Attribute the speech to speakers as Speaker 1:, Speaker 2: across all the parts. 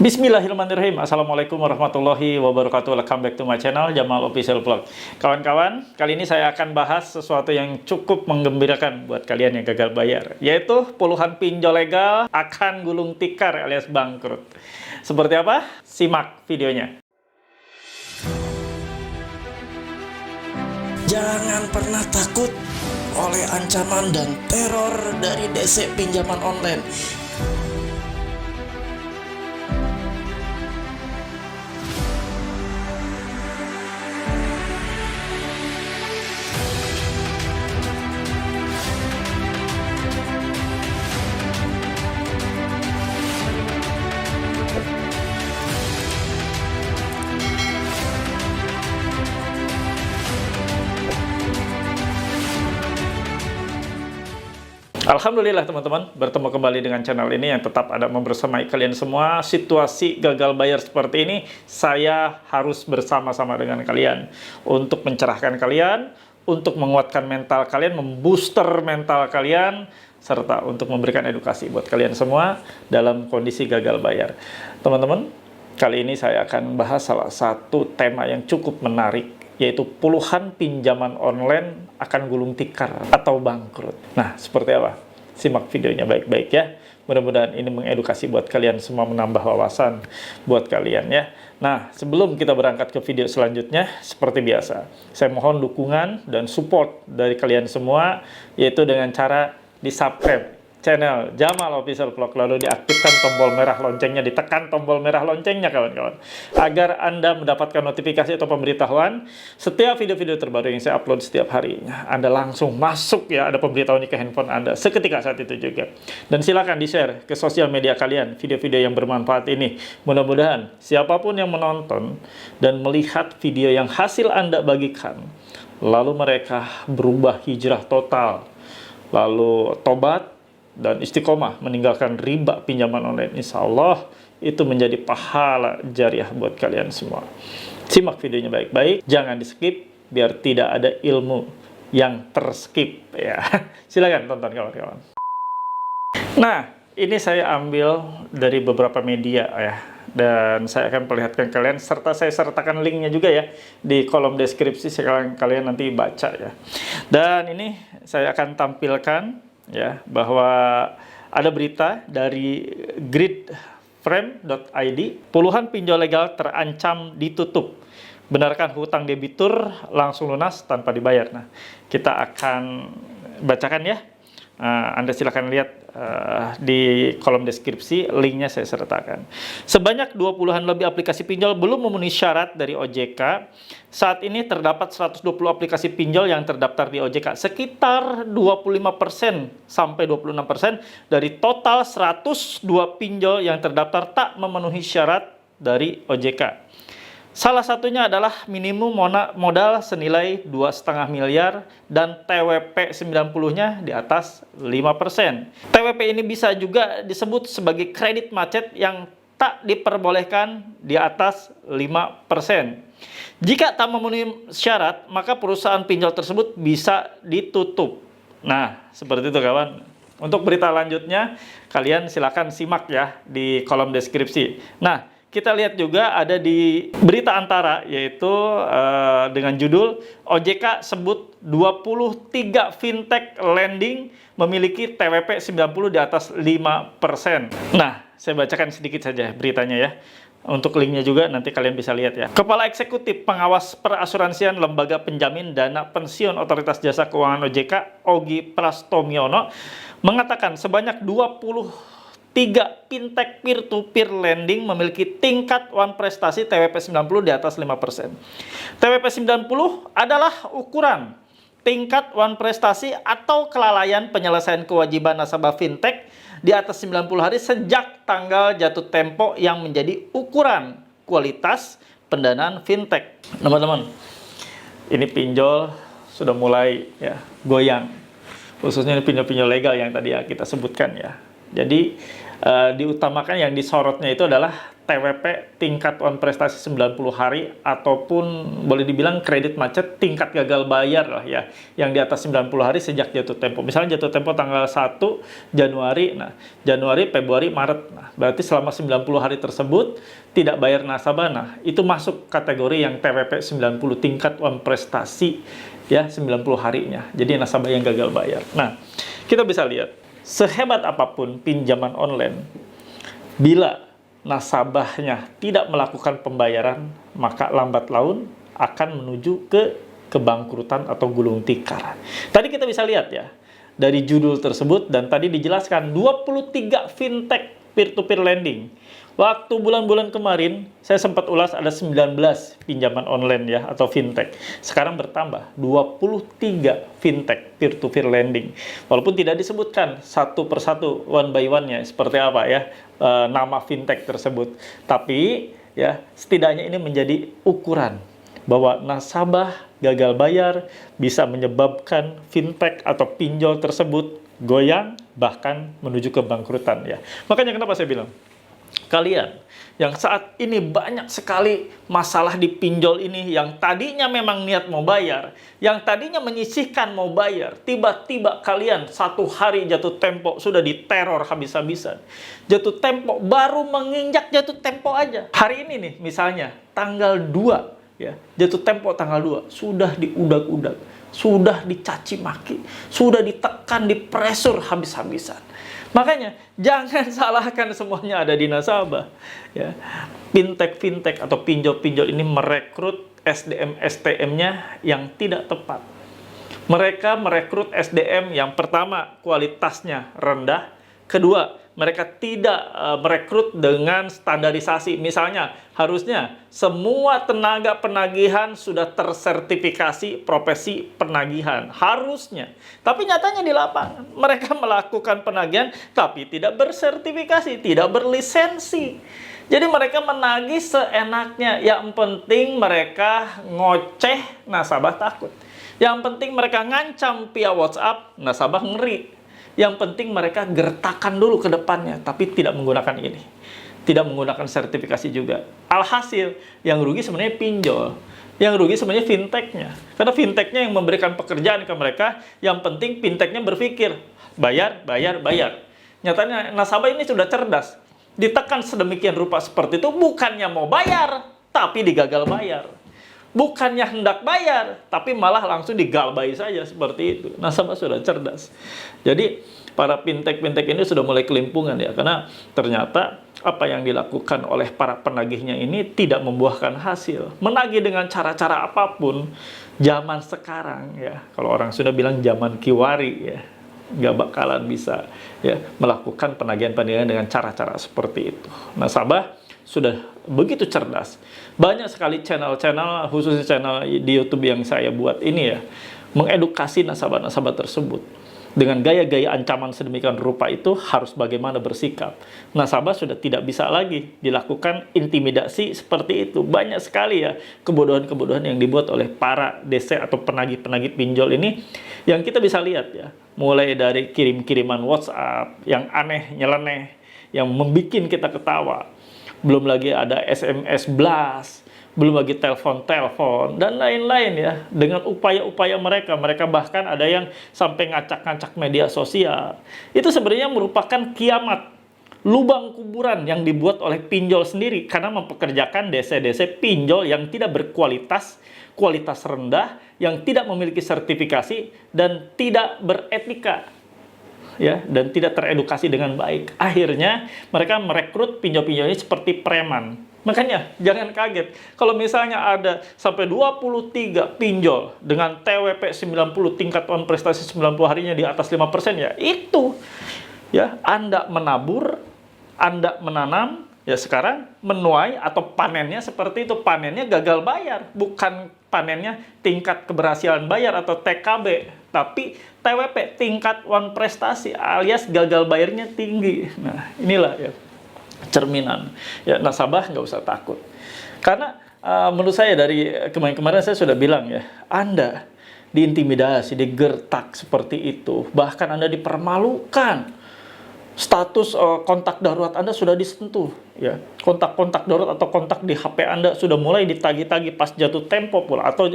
Speaker 1: Bismillahirrahmanirrahim. Assalamualaikum warahmatullahi wabarakatuh. Welcome back to my channel, Jamal Official Vlog. Kawan-kawan, kali ini saya akan bahas sesuatu yang cukup menggembirakan buat kalian yang gagal bayar, yaitu puluhan pinjol legal akan gulung tikar alias bangkrut. Seperti apa? Simak videonya.
Speaker 2: Jangan pernah takut oleh ancaman dan teror dari DC pinjaman online.
Speaker 1: Alhamdulillah teman-teman, bertemu kembali dengan channel ini yang tetap ada membersamai kalian semua. Situasi gagal bayar seperti ini, saya harus bersama-sama dengan kalian untuk mencerahkan kalian, untuk menguatkan mental kalian, membooster mental kalian, serta untuk memberikan edukasi buat kalian semua dalam kondisi gagal bayar. Teman-teman, kali ini saya akan bahas salah satu tema yang cukup menarik, yaitu puluhan pinjaman online akan gulung tikar atau bangkrut. Nah, seperti apa? Simak videonya baik-baik ya. Mudah-mudahan ini mengedukasi buat kalian semua, menambah wawasan buat kalian ya. Nah, sebelum kita berangkat ke video selanjutnya, seperti biasa, saya mohon dukungan dan support dari kalian semua, yaitu dengan cara di-subscribe channel Jamal Official Vlog, lalu diaktifkan tombol merah loncengnya, ditekan tombol merah loncengnya kawan-kawan, agar Anda mendapatkan notifikasi atau pemberitahuan setiap video-video terbaru yang saya upload setiap harinya. Anda langsung masuk ya, ada pemberitahuannya ke handphone Anda seketika saat itu juga. Dan silakan di-share ke sosial media kalian video-video yang bermanfaat ini. Mudah-mudahan siapapun yang menonton dan melihat video yang hasil Anda bagikan, lalu mereka berubah hijrah total, lalu tobat dan istiqomah meninggalkan riba pinjaman online, insya Allah itu menjadi pahala jariah buat kalian semua. Simak videonya baik-baik, jangan di skip biar tidak ada ilmu yang terskip ya. Silakan tonton kawan-kawan. Nah, ini saya ambil dari beberapa media ya, dan saya akan perlihatkan kalian, serta saya sertakan linknya juga ya di kolom deskripsi, sekarang kalian nanti baca ya. Dan ini saya akan tampilkan ya, bahwa ada berita dari gridframe.id, puluhan pinjol legal terancam ditutup, benarkan hutang debitur langsung lunas tanpa dibayar. Nah, kita akan bacakan ya. Anda silakan lihat di kolom deskripsi, linknya saya sertakan. Sebanyak 20-an lebih aplikasi pinjol belum memenuhi syarat dari OJK. Saat ini terdapat 120 aplikasi pinjol yang terdaftar di OJK. Sekitar 25% sampai 26% dari total 102 pinjol yang terdaftar tak memenuhi syarat dari OJK. Salah satunya adalah minimum modal senilai 2,5 miliar dan TWP 90-nya di atas 5%. TWP ini bisa juga disebut sebagai kredit macet yang tak diperbolehkan di atas 5%. Jika tak memenuhi syarat, maka perusahaan pinjol tersebut bisa ditutup. Nah, seperti itu kawan. Untuk berita lanjutnya, kalian silakan simak ya di kolom deskripsi. Nah, kita lihat juga ada di berita Antara, yaitu dengan judul OJK sebut 23 fintech lending memiliki TWP 90 di atas 5%. Nah, saya bacakan sedikit saja beritanya ya. Untuk linknya juga nanti kalian bisa lihat ya. Kepala Eksekutif Pengawas Perasuransian Lembaga Penjamin Dana Pensiun Otoritas Jasa Keuangan OJK, Ogi Prastomyono, mengatakan sebanyak 23 fintech peer-to-peer lending memiliki tingkat one prestasi TWP 90 di atas 5%. TWP 90 adalah ukuran tingkat one prestasi atau kelalaian penyelesaian kewajiban nasabah fintech di atas 90 hari sejak tanggal jatuh tempo yang menjadi ukuran kualitas pendanaan fintech. Teman-teman, ini pinjol sudah mulai ya goyang, khususnya pinjol-pinjol legal yang tadi ya kita sebutkan ya. Jadi diutamakan yang disorotnya itu adalah TWP tingkat wan prestasi 90 hari ataupun boleh dibilang kredit macet tingkat gagal bayar lah ya, yang di atas 90 hari sejak jatuh tempo. Misalnya jatuh tempo tanggal 1 Januari, nah Januari, Februari, Maret, nah berarti selama 90 hari tersebut tidak bayar nasabah, nah itu masuk kategori yang TWP 90 tingkat wan prestasi ya, 90 harinya. Jadi nasabah yang gagal bayar. Nah, kita bisa lihat sehebat apapun pinjaman online, bila nasabahnya tidak melakukan pembayaran, maka lambat laun akan menuju ke kebangkrutan atau gulung tikar. Tadi kita bisa lihat ya, dari judul tersebut dan tadi dijelaskan 23 fintech peer-to-peer lending. Waktu bulan-bulan kemarin, saya sempat ulas ada 19 pinjaman online ya, atau fintech. Sekarang bertambah, 23 fintech peer-to-peer lending. Walaupun tidak disebutkan satu persatu, one by one-nya, seperti apa ya, nama fintech tersebut. Tapi, ya setidaknya ini menjadi ukuran bahwa nasabah gagal bayar bisa menyebabkan fintech atau pinjol tersebut goyang, bahkan menuju ke bangkrutan ya. Makanya kenapa saya bilang, kalian yang saat ini banyak sekali masalah di pinjol ini, yang tadinya memang niat mau bayar, yang tadinya menyisihkan mau bayar, tiba-tiba kalian satu hari jatuh tempo sudah diteror habis-habisan. Jatuh tempo, baru menginjak jatuh tempo aja. Hari ini nih misalnya tanggal 2 ya, jatuh tempo tanggal 2 sudah diudag-udag, sudah dicaci maki, sudah ditekan, dipresur habis-habisan. Makanya jangan salahkan semuanya ada di nasabah. Ya, fintech atau pinjol-pinjol ini merekrut SDM-STM-nya yang tidak tepat. Mereka merekrut SDM yang pertama kualitasnya rendah, kedua mereka tidak merekrut dengan standarisasi. Misalnya, harusnya semua tenaga penagihan sudah tersertifikasi profesi penagihan. Harusnya. Tapi nyatanya di lapangan, mereka melakukan penagihan tapi tidak bersertifikasi, tidak berlisensi. Jadi mereka menagih seenaknya. Yang penting mereka ngoceh, nasabah takut. Yang penting mereka ngancam via WhatsApp, nasabah ngeri. Yang penting mereka gertakan dulu ke depannya, tapi tidak menggunakan ini. Tidak menggunakan sertifikasi juga. Alhasil, yang rugi sebenarnya pinjol. Yang rugi sebenarnya fintechnya. Karena fintechnya yang memberikan pekerjaan ke mereka, yang penting fintechnya berpikir, bayar, bayar, bayar. Nyatanya nasabah ini sudah cerdas. Ditekan sedemikian rupa seperti itu, bukannya mau bayar, tapi digagal bayar. Bukannya hendak bayar, tapi malah langsung digalbai saja seperti itu. Nasabah sudah cerdas. Jadi para fintech ini sudah mulai kelimpungan ya, karena ternyata apa yang dilakukan oleh para penagihnya ini tidak membuahkan hasil. Menagih dengan cara-cara apapun, zaman sekarang ya, kalau orang sudah bilang zaman kiwari ya, nggak bakalan bisa ya melakukan penagihan-penagihan dengan cara-cara seperti itu. Nasabah sudah begitu cerdas. Banyak sekali channel-channel, khususnya channel di YouTube yang saya buat ini ya, mengedukasi nasabah-nasabah tersebut. Dengan gaya-gaya ancaman sedemikian rupa itu harus bagaimana bersikap. Nasabah sudah tidak bisa lagi dilakukan intimidasi seperti itu. Banyak sekali ya kebodohan-kebodohan yang dibuat oleh para DC atau penagih-penagih pinjol ini yang kita bisa lihat ya. Mulai dari kirim-kiriman WhatsApp yang aneh, nyeleneh, yang membuat kita ketawa. Belum lagi ada SMS blast, belum lagi telepon-telepon, dan lain-lain ya. Dengan upaya-upaya mereka bahkan ada yang sampai ngacak-ngacak media sosial. Itu sebenarnya merupakan kiamat, lubang kuburan yang dibuat oleh pinjol sendiri, karena mempekerjakan DC-DC pinjol yang tidak berkualitas, kualitas rendah, yang tidak memiliki sertifikasi, dan tidak beretika. Ya, dan tidak teredukasi dengan baik. Akhirnya mereka merekrut pinjol-pinjol ini seperti preman. Makanya jangan kaget kalau misalnya ada sampai 23 pinjol dengan TWP 90 tingkat wan prestasi 90 harinya di atas 5% ya. Itu ya, Anda menabur, Anda menanam, ya sekarang menuai atau panennya seperti itu. Panennya gagal bayar, bukan panennya tingkat keberhasilan bayar atau TKB, tapi TWP, tingkat wan prestasi, alias gagal bayarnya tinggi. Nah, inilah ya cerminan. Ya, nasabah nggak usah takut. Karena menurut saya dari kemarin-kemarin saya sudah bilang ya, Anda diintimidasi, digertak seperti itu, bahkan Anda dipermalukan status kontak darurat Anda sudah disentuh, ya. Kontak-kontak darurat atau kontak di HP Anda sudah mulai ditagih-tagih pas jatuh tempo pula, atau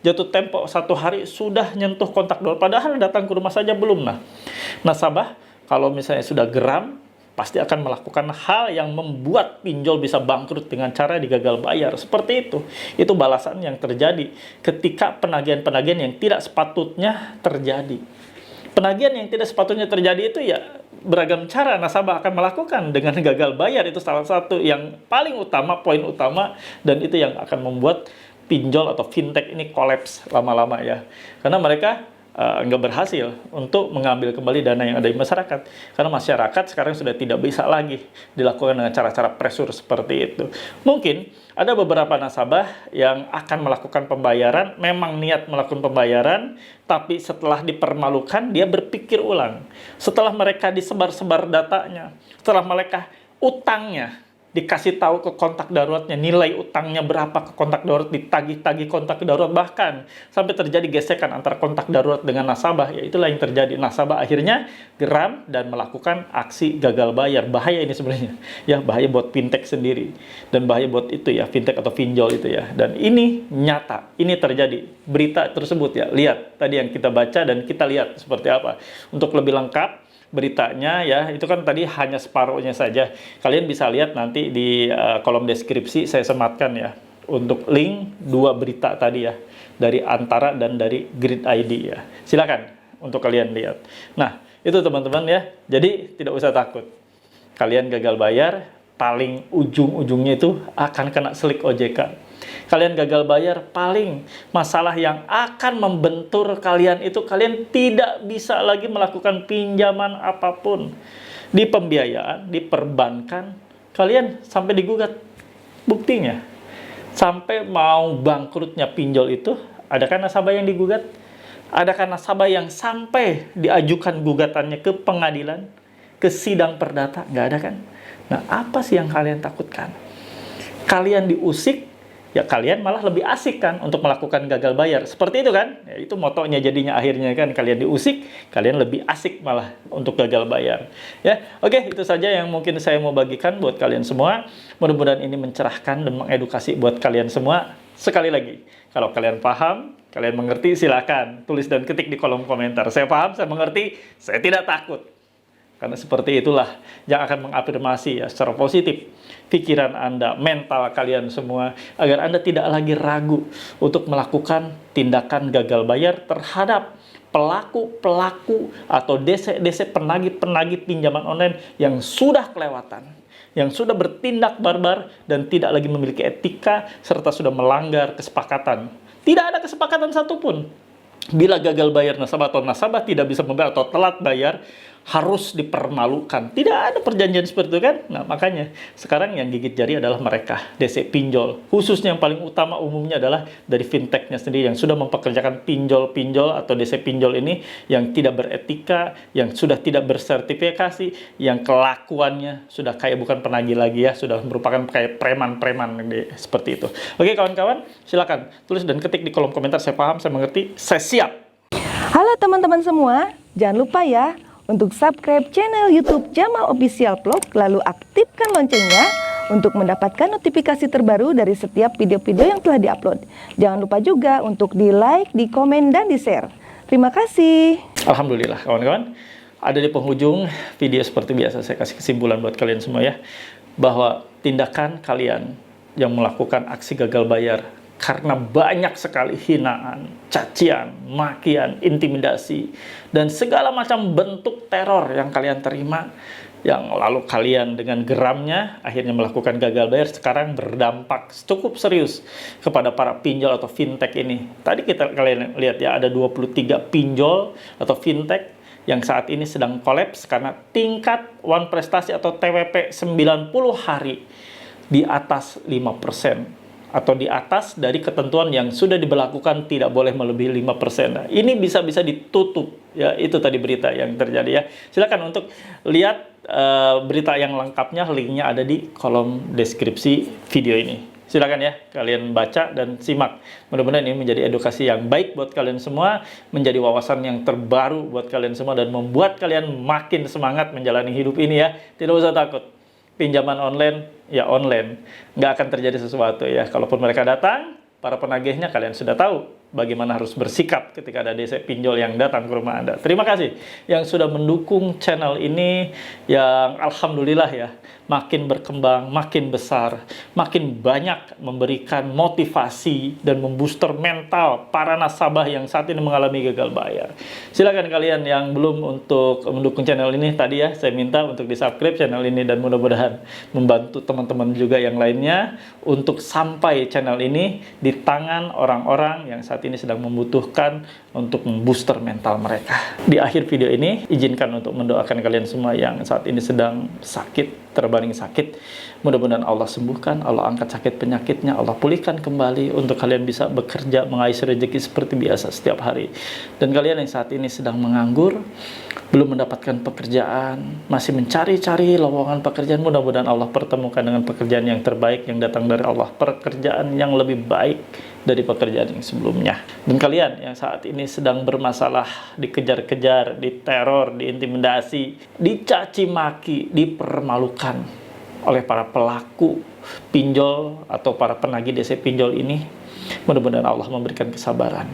Speaker 1: jatuh tempo 1 hari sudah nyentuh kontak darurat, padahal datang ke rumah saja belum. Nah, nasabah kalau misalnya sudah geram, pasti akan melakukan hal yang membuat pinjol bisa bangkrut dengan cara digagal bayar. Seperti itu. Itu balasan yang terjadi ketika penagihan-penagihan yang tidak sepatutnya terjadi. Penagihan yang tidak sepatutnya terjadi itu ya beragam cara nasabah akan melakukan dengan gagal bayar. Itu salah satu yang paling utama, poin utama, dan itu yang akan membuat pinjol atau fintech ini kolaps lama-lama ya. Karena mereka nggak berhasil untuk mengambil kembali dana yang ada di masyarakat. Karena masyarakat sekarang sudah tidak bisa lagi dilakukan dengan cara-cara pressure seperti itu. Mungkin ada beberapa nasabah yang akan melakukan pembayaran, memang niat melakukan pembayaran, tapi setelah dipermalukan, dia berpikir ulang. Setelah mereka disebar-sebar datanya, setelah mereka utangnya dikasih tahu ke kontak daruratnya, nilai utangnya berapa ke kontak darurat, ditagih-tagih kontak darurat, bahkan sampai terjadi gesekan antara kontak darurat dengan nasabah. Ya itulah yang terjadi. Nasabah akhirnya geram dan melakukan aksi gagal bayar. Bahaya ini sebenarnya. Ya, bahaya buat fintech sendiri dan bahaya buat itu ya, fintech atau pinjol itu ya. Dan ini nyata, ini terjadi. Berita tersebut ya, lihat tadi yang kita baca dan kita lihat seperti apa. Untuk lebih lengkap beritanya ya, itu kan tadi hanya separuhnya saja. Kalian bisa lihat nanti di kolom deskripsi saya sematkan ya, untuk link 2 berita tadi ya, dari Antara dan dari Grid ID ya. Silakan untuk kalian lihat. Nah, itu teman-teman ya. Jadi tidak usah takut. Kalian gagal bayar, paling ujung-ujungnya itu akan kena selik OJK. Kalian gagal bayar, paling masalah yang akan membentur kalian itu kalian tidak bisa lagi melakukan pinjaman apapun. Di pembiayaan, di perbankan, kalian sampai digugat. Buktinya, sampai mau bangkrutnya pinjol itu, adakah nasabah yang digugat? Adakah nasabah yang sampai diajukan gugatannya ke pengadilan, ke sidang perdata? Nggak ada kan? Nah, apa sih yang kalian takutkan? Kalian diusik, ya kalian malah lebih asik kan untuk melakukan gagal bayar. Seperti itu kan? Ya, itu motonya jadinya akhirnya kan, kalian diusik, kalian lebih asik malah untuk gagal bayar. Ya, oke, itu saja yang mungkin saya mau bagikan buat kalian semua. Mudah-mudahan ini mencerahkan dan mengedukasi buat kalian semua. Sekali lagi, kalau kalian paham, kalian mengerti, silakan tulis dan ketik di kolom komentar. Saya paham, saya mengerti, saya tidak takut. Karena seperti itulah yang akan mengafirmasi ya secara positif pikiran Anda, mental kalian semua, agar Anda tidak lagi ragu untuk melakukan tindakan gagal bayar terhadap pelaku-pelaku atau dese-dese penagih-penagih pinjaman online yang sudah kelewatan, yang sudah bertindak barbar dan tidak lagi memiliki etika serta sudah melanggar kesepakatan. Tidak ada kesepakatan satupun. Bila gagal bayar nasabah atau nasabah tidak bisa membayar atau telat bayar, harus dipermalukan. Tidak ada perjanjian seperti itu kan? Nah, makanya sekarang yang gigit jari adalah mereka, DC pinjol. Khususnya yang paling utama umumnya adalah dari fintechnya sendiri yang sudah mempekerjakan pinjol-pinjol atau DC pinjol ini yang tidak beretika, yang sudah tidak bersertifikasi, yang kelakuannya sudah kayak bukan penagih lagi ya, sudah merupakan kayak preman-preman seperti itu. Oke kawan-kawan, silakan tulis dan ketik di kolom komentar. Saya paham, saya mengerti, saya siap.
Speaker 3: Halo teman-teman semua, jangan lupa ya untuk subscribe channel YouTube Jamal Official Vlog, lalu aktifkan loncengnya untuk mendapatkan notifikasi terbaru dari setiap video-video yang telah diupload. Jangan lupa juga untuk di-like, di-komen, dan di-share. Terima kasih.
Speaker 1: Alhamdulillah kawan-kawan, ada di penghujung video seperti biasa saya kasih kesimpulan buat kalian semua ya, bahwa tindakan kalian yang melakukan aksi gagal bayar karena banyak sekali hinaan, cacian, makian, intimidasi, dan segala macam bentuk teror yang kalian terima, yang lalu kalian dengan geramnya akhirnya melakukan gagal bayar, sekarang berdampak cukup serius kepada para pinjol atau fintech ini. Tadi kalian lihat ya, ada 23 pinjol atau fintech yang saat ini sedang kolaps karena tingkat one prestasi atau TWP 90 hari di atas 5%. Atau di atas dari ketentuan yang sudah diberlakukan tidak boleh melebihi 5%. Nah, ini bisa ditutup ya, itu tadi berita yang terjadi ya. Silakan untuk lihat berita yang lengkapnya, linknya ada di kolom deskripsi video ini. Silakan ya, kalian baca dan simak. Mudah-mudahan ini menjadi edukasi yang baik buat kalian semua, menjadi wawasan yang terbaru buat kalian semua, dan membuat kalian makin semangat menjalani hidup ini ya. Tidak usah takut. Pinjaman online, ya online. Nggak akan terjadi sesuatu ya. Kalaupun mereka datang, para penagihnya kalian sudah tahu bagaimana harus bersikap ketika ada DC pinjol yang datang ke rumah Anda. Terima kasih yang sudah mendukung channel ini, yang alhamdulillah ya, makin berkembang, makin besar, makin banyak memberikan motivasi dan membooster mental para nasabah yang saat ini mengalami gagal bayar. Silakan kalian yang belum untuk mendukung channel ini, tadi ya saya minta untuk di-subscribe channel ini, dan mudah-mudahan membantu teman-teman juga yang lainnya untuk sampai channel ini di tangan orang-orang yang saat ini sedang membutuhkan untuk membooster mental mereka. Di akhir video ini, izinkan untuk mendoakan kalian semua yang saat ini sedang sakit, terbaring sakit. Mudah-mudahan Allah sembuhkan, Allah angkat sakit penyakitnya, Allah pulihkan kembali untuk kalian bisa bekerja, mengais rezeki seperti biasa setiap hari. Dan kalian yang saat ini sedang menganggur, belum mendapatkan pekerjaan, masih mencari-cari lowongan pekerjaan, mudah-mudahan Allah pertemukan dengan pekerjaan yang terbaik yang datang dari Allah, pekerjaan yang lebih baik dari pekerjaan yang sebelumnya. Dan kalian yang saat ini sedang bermasalah, dikejar-kejar, diteror, diintimidasi, dicaci maki, dipermalukan oleh para pelaku pinjol atau para penagih DC pinjol ini, mudah-mudahan Allah memberikan kesabaran,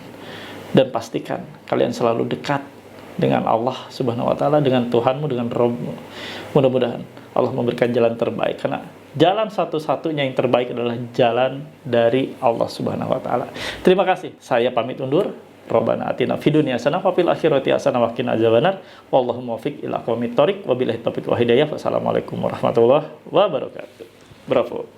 Speaker 1: dan pastikan kalian selalu dekat dengan Allah Subhanahu wa taala, dengan Tuhanmu, dengan Rabbmu. Mudah-mudahan Allah memberikan jalan terbaik, karena jalan satu-satunya yang terbaik adalah jalan dari Allah Subhanahu wa taala. Terima kasih. Saya pamit undur. Rabbana atina fid dunya hasanah wa fil akhirati hasanah wa qina adzabannar. Wallahu muwaffiq ila aqwamit thoriq. Wabillahi taufiq wa hidayah. Wassalamualaikum warahmatullahi wabarakatuh. Bravo.